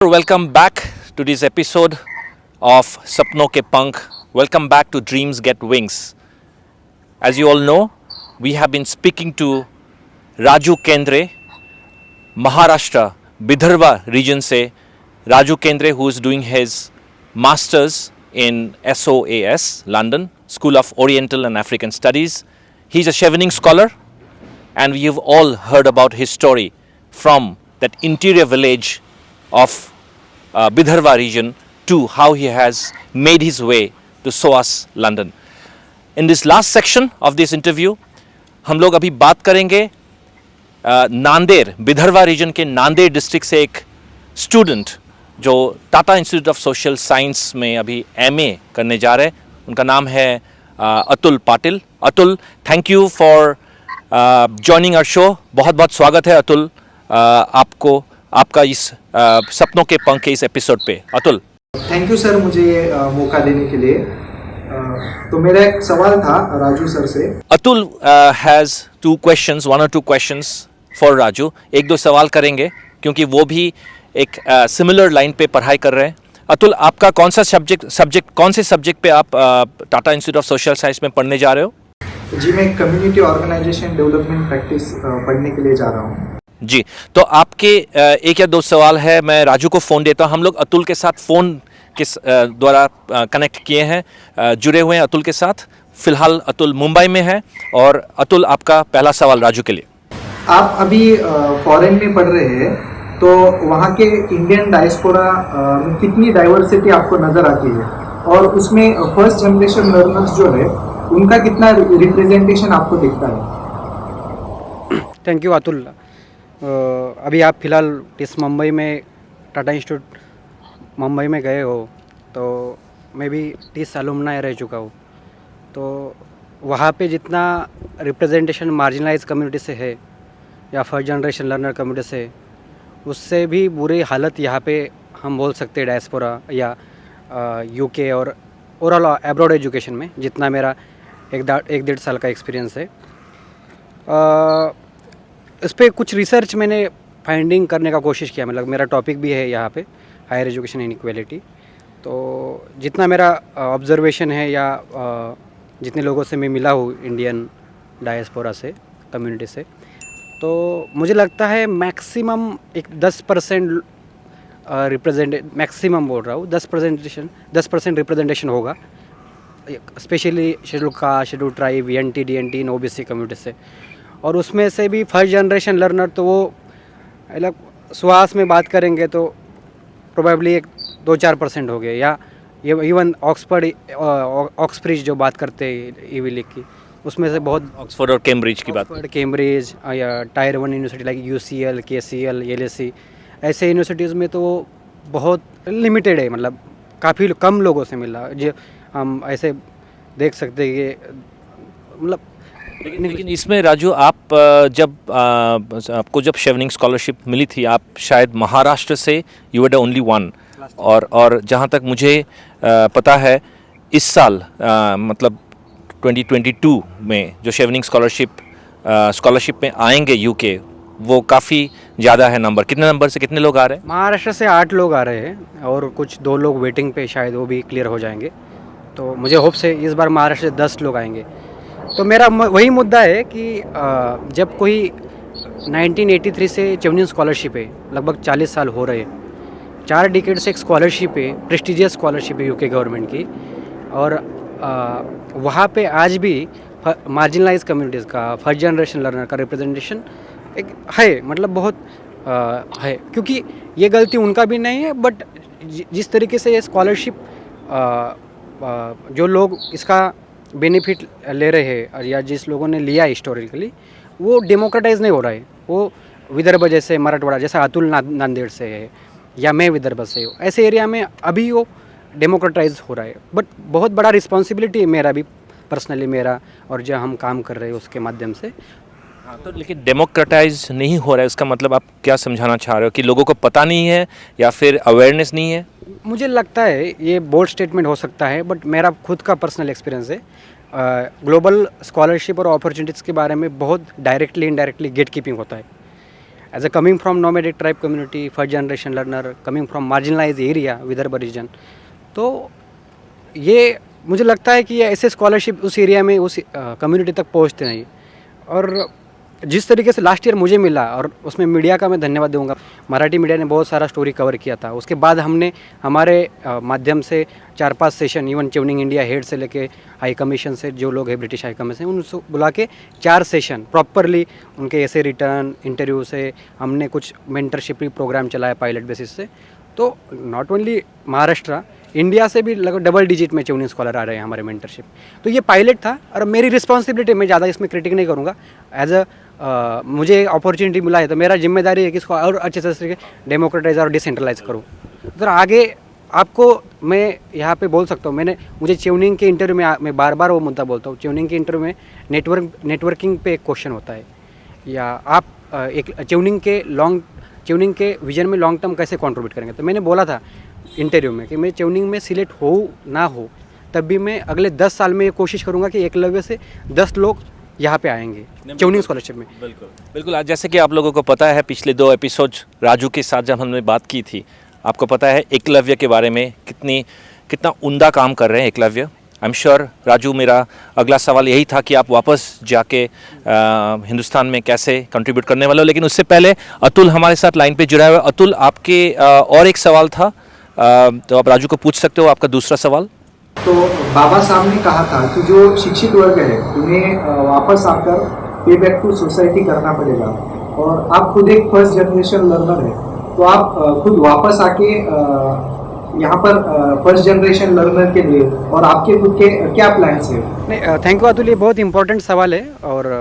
Welcome back to this episode of Sapno Ke Pankh. Welcome back to Dreams Get Wings. As you all know, we have been speaking to Raju Kendre, Maharashtra, Vidarbha region se. Raju Kendre, who is doing his masters in SOAS, London, School of Oriental and African Studies. He's a Chevening scholar, and we have all heard about his story from that interior village of Vidarbha region to how he has made his way to SOAS, London. In this last section of this interview, हम लोग अभी बात करेंगे Nanded, Vidarbha reason के Nanded district से एक student जो Tata institute of social science में अभी एमए करने जा रहे हैं. उनका नाम है Atul Patil. Atul, thank you for joining our show. बहुत बहुत स्वागत है अतुल आपको आपका इस सपनों के पंख के इस एपिसोड पे. अतुल, थैंक यू सर मुझे मौका देने के लिए. तो मेरा एक सवाल था राजू सर से. अतुल हैज़ वन और टू क्वेश्चंस फॉर राजू. एक दो सवाल करेंगे क्योंकि वो भी एक सिमिलर लाइन पे पढ़ाई कर रहे हैं. अतुल, आपका कौन सा कौन से सब्जेक्ट पे आप Tata institute of social science में पढ़ने जा रहे हो? जी, मैं कम्युनिटी ऑर्गेनाइजेशन डेवलपमेंट प्रैक्टिस पढ़ने के लिए जा रहा हूँ. जी, तो आपके एक या दो सवाल है. मैं राजू को फ़ोन देता हूँ. हम लोग अतुल के साथ फ़ोन के द्वारा कनेक्ट किए हैं, जुड़े हुए हैं अतुल के साथ. फ़िलहाल अतुल मुंबई में है. और अतुल, आपका पहला सवाल राजू के लिए. आप अभी फॉरेन में पढ़ रहे हैं, तो वहाँ के इंडियन डायस्पोरा में कितनी डाइवर्सिटी आपको नज़र आती है, और उसमें फर्स्ट जनरेशन लर्नर्स जो है उनका कितना रिप्रेजेंटेशन आपको दिखता है? Thank you Atul. अभी आप फ़िलहाल इस मुंबई में टाटा इंस्टीट्यूट मुंबई में गए हो, तो मैं भी 30 अलुमनाई रह चुका हूँ. तो वहाँ पे जितना रिप्रेजेंटेशन मार्जिनलाइज कम्युनिटी से है या फर्स्ट जनरेशन लर्नर कम्युनिटी से, उससे भी बुरी हालत यहाँ पे हम बोल सकते हैं डायस्पोरा या यूके और ओवरऑल एब्रॉड एजुकेशन में, जितना मेरा एक डेढ़ साल का एक्सपीरियंस है. इस पर कुछ रिसर्च मैंने फाइंडिंग करने का कोशिश किया. मतलब मेरा टॉपिक भी है यहाँ पे हायर एजुकेशन इनइक्वालिटी. तो जितना मेरा ऑब्जर्वेशन है या जितने लोगों से मैं मिला हूँ इंडियन डायस्पोरा से, कम्युनिटी से, तो मुझे लगता है मैक्सिमम एक 10% मैक्सिमम बोल रहा हूँ 10% रिप्रेजेंटेशन होगा, specially schedule caste, schedule tribe, NT, DNT, OBC community से. और उसमें से भी फर्स्ट जनरेशन लर्नर तो वो अलग स्वास में बात करेंगे तो प्रोबेबली एक 2-4% हो गए. या ये इवन ऑक्सफोर्ड जो बात करते हैं ईवी लीग की, उसमें से बहुत ऑक्सफोर्ड और कैम्ब्रिज की बात. कैम्ब्रिज या tyre 1 university like UCL, KCL, LSE, ऐसे यूनिवर्सिटीज़ में तो बहुत लिमिटेड है. मतलब काफ़ी कम लोगों से मिला जो हम ऐसे देख सकते हैं कि मतलब. लेकिन इसमें राजू, आप आपको जब शेवनिंग स्कॉलरशिप मिली थी, आप शायद महाराष्ट्र से you were the only one. और जहाँ तक मुझे पता है, इस साल मतलब 2022 में जो शेवनिंग स्कॉलरशिप में आएंगे यूके, वो काफ़ी ज़्यादा है नंबर. कितने नंबर से कितने लोग आ रहे हैं? महाराष्ट्र से 8 लोग आ रहे हैं और कुछ 2 लोग वेटिंग पे, शायद वो भी क्लियर हो जाएंगे. तो मुझे होप से इस बार महाराष्ट्र से 10 लोग आएंगे. तो मेरा वही मुद्दा है कि जब कोई 1983 से चेवनियन स्कॉलरशिप है, लगभग 40 साल हो रहे हैं, 4 डिकेड से एक स्कॉलरशिप है, प्रेस्टिजियस स्कॉलरशिप है यूके गवर्नमेंट की. और वहाँ पे आज भी मार्जिनलाइज कम्युनिटीज़ का, फर्स्ट जनरेशन लर्नर का रिप्रेजेंटेशन एक है. मतलब बहुत है, क्योंकि ये गलती उनका भी नहीं है, बट जिस तरीके से ये स्कॉलरशिप जो लोग इसका बेनिफिट ले रहे हैं या जिस लोगों ने लिया हिस्टोरिकली, वो डेमोक्रेटाइज नहीं हो रहा है. वो विदर्भ जैसे, मराठवाड़ा जैसा अतुल नांदेड़ से है या मैं विदर्भ से हूँ, ऐसे एरिया में अभी वो डेमोक्रेटाइज हो रहा है. बट बहुत बड़ा रिस्पॉन्सिबिलिटी है मेरा भी, पर्सनली मेरा, और जो हम काम कर रहे हैं उसके माध्यम से. तो लेकिन डेमोक्रेटाइज नहीं हो रहा है, इसका मतलब आप क्या समझाना चाह रहे हो? कि लोगों को पता नहीं है या फिर अवेयरनेस नहीं है? मुझे लगता है ये बोल्ड स्टेटमेंट हो सकता है, बट मेरा खुद का पर्सनल एक्सपीरियंस है. ग्लोबल स्कॉलरशिप और अपॉर्चुनिटीज़ के बारे में बहुत डायरेक्टली इनडायरेक्टली गेट कीपिंग होता है. As a coming from nomadic tribe community, first generation learner, coming from marginalise area Vidarbha region, तो ये मुझे लगता है कि ये ऐसे स्कॉलरशिप उस एरिया में उस कम्युनिटी तक पहुंचते नहीं। और जिस तरीके से लास्ट ईयर मुझे मिला, और उसमें मीडिया का मैं धन्यवाद दूंगा, मराठी मीडिया ने बहुत सारा स्टोरी कवर किया था। उसके बाद हमने हमारे माध्यम से 4-5 session, even tuning India head से लेके हाई कमीशन से जो लोग हैं ब्रिटिश हाई कमीशन, उनको बुला के 4 सेशन प्रॉपरली उनके ऐसे रिटर्न इंटरव्यू से हमने कुछ मेंटरशिप प्रोग्राम चलाया पायलट बेसिस से। तो नॉट ओनली महाराष्ट्र, इंडिया से भी लगभग डबल डिजिट में ट्यूनिंग स्कॉलर आ रहे हैं हमारे मेंटरशिप। तो ये पायलट था और मेरी रिस्पॉन्सिबिलिटी, मैं ज़्यादा इसमें क्रिटिक नहीं करूँगा। एज अ मुझे अपॉर्चुनिटी मिला है तो मेरा जिम्मेदारी है कि इसको और अच्छे से डेमोक्रेटाइज और डिसेंट्रलाइज करूँ। तो आगे आपको मैं यहाँ पे बोल सकता हूँ, मुझे ट्यूनिंग के इंटरव्यू में मैं बार बार वो मुद्दा बोलता हूँ, ट्यूनिंग के इंटरव्यू में नेटवर्किंग पे एक क्वेश्चन होता है, या आप एक ट्यूनिंग के विजन में लॉन्ग टर्म कैसे कंट्रीब्यूट करेंगे। तो मैंने बोला था इंटरव्यू में कि मैं ट्यूनिंग में सिलेक्ट हो ना हो, तब भी मैं अगले 10 साल में ये कोशिश करूँगा कि एकलव्य से 10 लोग यहाँ पे आएंगे ट्यूनिंग स्कॉलरशिप में। बिल्कुल। आज जैसे कि आप लोगों को पता है, पिछले 2 एपिसोड राजू के साथ जब हमने बात की थी, आपको पता है एकलव्य के बारे में कितना उम्दा काम कर रहे हैं एकलव्य। आई एम श्योर राजू, मेरा अगला सवाल यही था कि आप वापस जाके हिंदुस्तान में कैसे कंट्रीब्यूट करने वाले हो, लेकिन उससे पहले अतुल हमारे साथ लाइन पे जुड़ा हुआ है। अतुल, आपके और एक सवाल था, तो आप राजू को पूछ सकते हो आपका दूसरा सवाल। तो बाबा साहब ने कहा था कि जो शिक्षित वर्ग है उन्हें वापस आकर पे बैक टू सोसाइटी करना पड़ेगा, और आप खुद एक फर्स्ट जनरेशन लर्नर है, तो आप खुद वापस आके यहाँ पर फर्स्ट जनरेशन लर्नर के लिए और आपके खुद के क्या प्लान्स है? नहीं, थैंक यू अतुल, ये बहुत इंपॉर्टेंट सवाल है और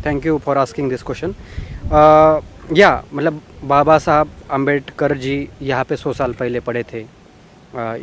thank you for asking this question. या मतलब बाबा साहब अम्बेडकर जी यहाँ पे 100 साल पहले पढ़े थे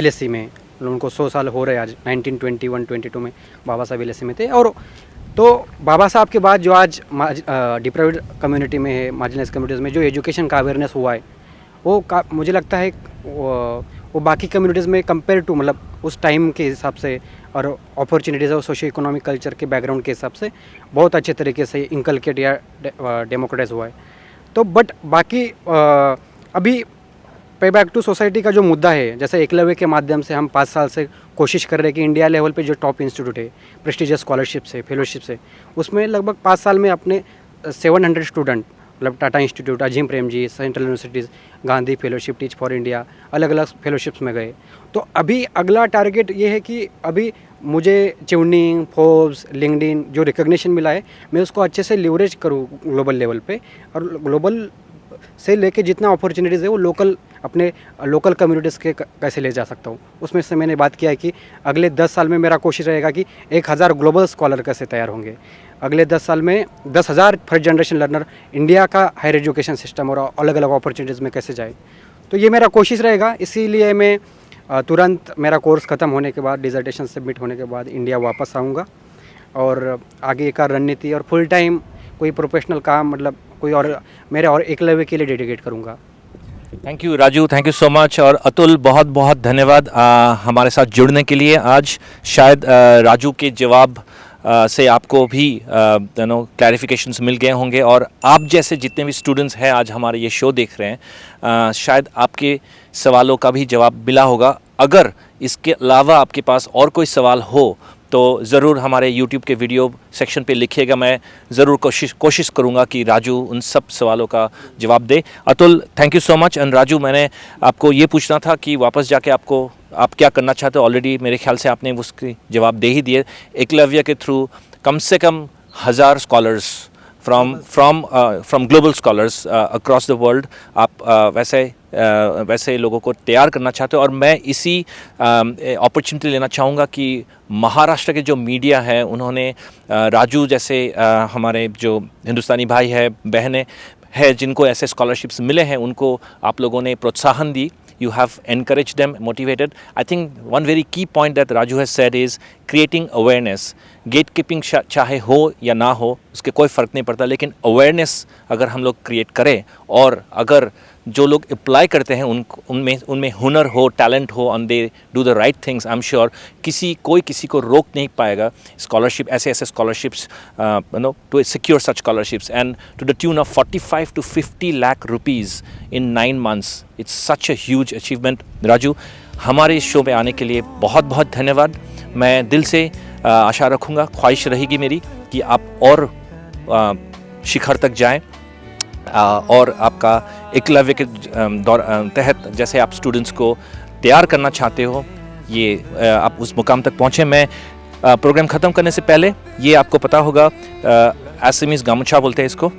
LSE में, उनको 100 साल हो रहे आज, 1921-22 में बाबा साहब LSE में थे। और तो बाबा साहब के बाद जो आज डिप्राइव्ड कम्युनिटी में है, मार्जिनलाइज कम्युनिटीज़ में जो एजुकेशन का अवेयरनेस हुआ है, वो मुझे लगता है वो बाकी कम्युनिटीज़ में कंपेयर टू, मतलब उस टाइम के हिसाब से और अपॉर्चुनिटीज़ और सोशो इकोनॉमिक कल्चर के बैकग्राउंड के हिसाब से बहुत अच्छे तरीके से इनकलकेट या डेमोक्रेटाइज हुआ है। तो बट बाकी अभी पे बैक टू सोसाइटी का जो मुद्दा है, जैसे एकलव्य के माध्यम से हम 5 साल से कोशिश कर रहे हैं कि इंडिया लेवल पे जो टॉप इंस्टीट्यूट है प्रेस्टिजियस स्कॉलरशिप से, फेलोशिप से, उसमें लगभग 5 साल में अपने 700 स्टूडेंट, मतलब Tata institute, Azim Premji, central universities, Gandhi fellowship, teach for India, अलग अलग फेलोशिप्स में गए। तो अभी अगला टारगेट ये है कि अभी मुझे ट्यूनिंग, फोर्ब्स, लिंक्डइन जो रिकग्निशन मिला है, मैं उसको अच्छे से लिवरेज करूँ ग्लोबल लेवल पे, और ग्लोबल से लेके जितना अपॉर्चुनिटीज़ है वो अपने लोकल कम्युनिटीज़ के कैसे ले जा सकता हूँ। उसमें से मैंने बात किया है कि अगले 10 साल में मेरा कोशिश रहेगा कि 1000 ग्लोबल स्कॉलर कैसे तैयार होंगे, अगले 10 साल में 10,000 फर्स्ट जनरेशन लर्नर इंडिया का हायर एजुकेशन सिस्टम और अलग अलग अपॉर्चुनिटीज़ में कैसे जाए। तो ये मेरा कोशिश रहेगा। इसीलिए मैं तुरंत मेरा कोर्स ख़त्म होने के बाद, डिजर्टेशन सबमिट होने के बाद इंडिया वापस आऊँगा और आगे का रणनीति और फुल टाइम कोई प्रोफेशनल काम, मतलब कोई और मेरे और एकलव्य के लिए डेडिकेट करूँगा। Thank you Raju, thank you so much. और अतुल, बहुत बहुत धन्यवाद हमारे साथ जुड़ने के लिए। आज शायद राजू के जवाब से आपको भी क्लैरिफिकेशंस मिल गए होंगे, और आप जैसे जितने भी स्टूडेंट्स हैं आज हमारे ये शो देख रहे हैं, शायद आपके सवालों का भी जवाब मिला होगा। अगर इसके अलावा आपके पास और कोई सवाल हो तो ज़रूर हमारे YouTube के वीडियो सेक्शन पे लिखिएगा, मैं ज़रूर कोशिश करूँगा कि राजू उन सब सवालों का जवाब दे। Atul, thank you so much. And Raju, मैंने आपको ये पूछना था कि वापस जाके आप क्या करना चाहते हो। ऑलरेडी मेरे ख्याल से आपने उसके जवाब दे ही दिए। एकलव्य के थ्रू कम से कम 1000 scholars from global scholars across the world आप वैसे लोगों को तैयार करना चाहते हो। और मैं इसी अपॉर्चुनिटी लेना चाहूँगा कि महाराष्ट्र के जो मीडिया है, उन्होंने राजू जैसे हमारे जो हिंदुस्तानी भाई है, बहनें हैं, जिनको ऐसे स्कॉलरशिप्स मिले हैं, उनको आप लोगों ने प्रोत्साहन दी। You have encouraged them, motivated. I think one very key point that Raju has said is creating awareness. Gatekeeping चाहे हो या ना हो, उसके कोई फ़र्क नहीं पड़ता, लेकिन awareness अगर हम लोग क्रिएट करें और अगर जो लोग अप्लाई करते हैं उनमें हुनर हो, टैलेंट हो, and they do the right things, I am sure कोई किसी को रोक नहीं पाएगा स्कॉलरशिप, ऐसे scholarships, to secure such scholarships and to the tune of 45 to 50 lakh rupees in 9 months. It's such a huge achievement. Raju, हमारे इस शो में आने के लिए बहुत बहुत धन्यवाद. मैं दिल से आशा रखूँगा, ख्वाहिश रहेगी मेरी कि आप और शिखर तक जाएं और आपका एकलव्य के तहत जैसे आप स्टूडेंट्स को तैयार करना चाहते हो, ये आप उस मुकाम तक पहुँचें. मैं प्रोग्राम ख़त्म करने से पहले, ये आपको पता होगा एसएमएस गामुछा बोलते हैं इसको,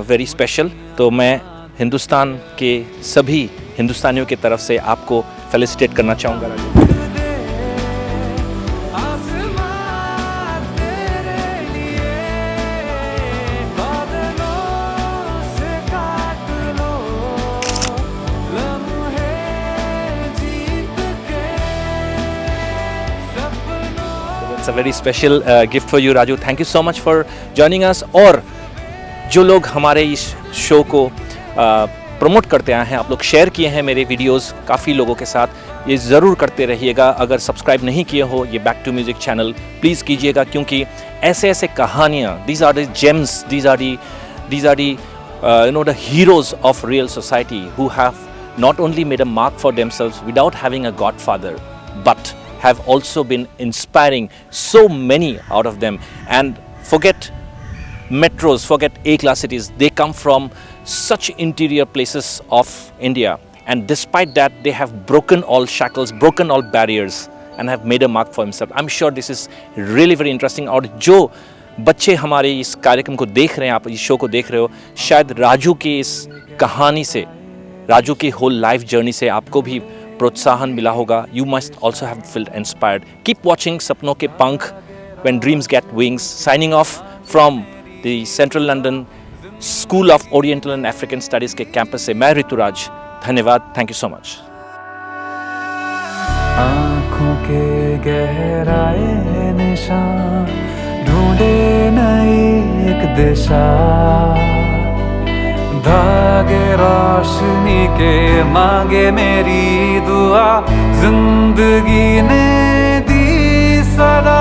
वेरी स्पेशल. तो मैं हिंदुस्तान के सभी हिंदुस्तानियों की तरफ से आपको फेलिसिटेट करना चाहूँगा Raju. It's a very special gift for you, Raju. Thank you so much for joining us. और जो लोग हमारे इस शो को प्रमोट करते आए हैं, आप लोग शेयर किए हैं मेरे वीडियोस काफ़ी लोगों के साथ, ये ज़रूर करते रहिएगा. अगर सब्सक्राइब नहीं किए हो ये back to music channel, please कीजिएगा, क्योंकि ऐसे कहानियाँ, these are the gems, these are the the heroes of real society who have not only made a mark for themselves without having a godfather, but have also been inspiring so many out of them. And forget metros, forget A-class cities, they come from such interior places of India, and despite that they have broken all shackles, broken all barriers, and have made a mark for himself. I'm sure this is really very interesting. और जो बच्चे हमारे इस कार्यक्रम को देख रहे हैं, आप इस शो को देख रहे हो, शायद राजू की इस कहानी से, राजू की होल लाइफ जर्नी से आपको भी प्रोत्साहन मिला होगा. You must also have felt inspired. Keep watching सपनों के पंख, when dreams get wings. Signing off from the Central London School of Oriental and African Studies के कैंपस से मैं ऋतुराज. धन्यवाद. Thank you so much. आँखों के गहराए निशान ढूंढे नई एक दिशा, धागे रोशनी के मांगे मेरी दुआ, जिंदगी ने दी सदा.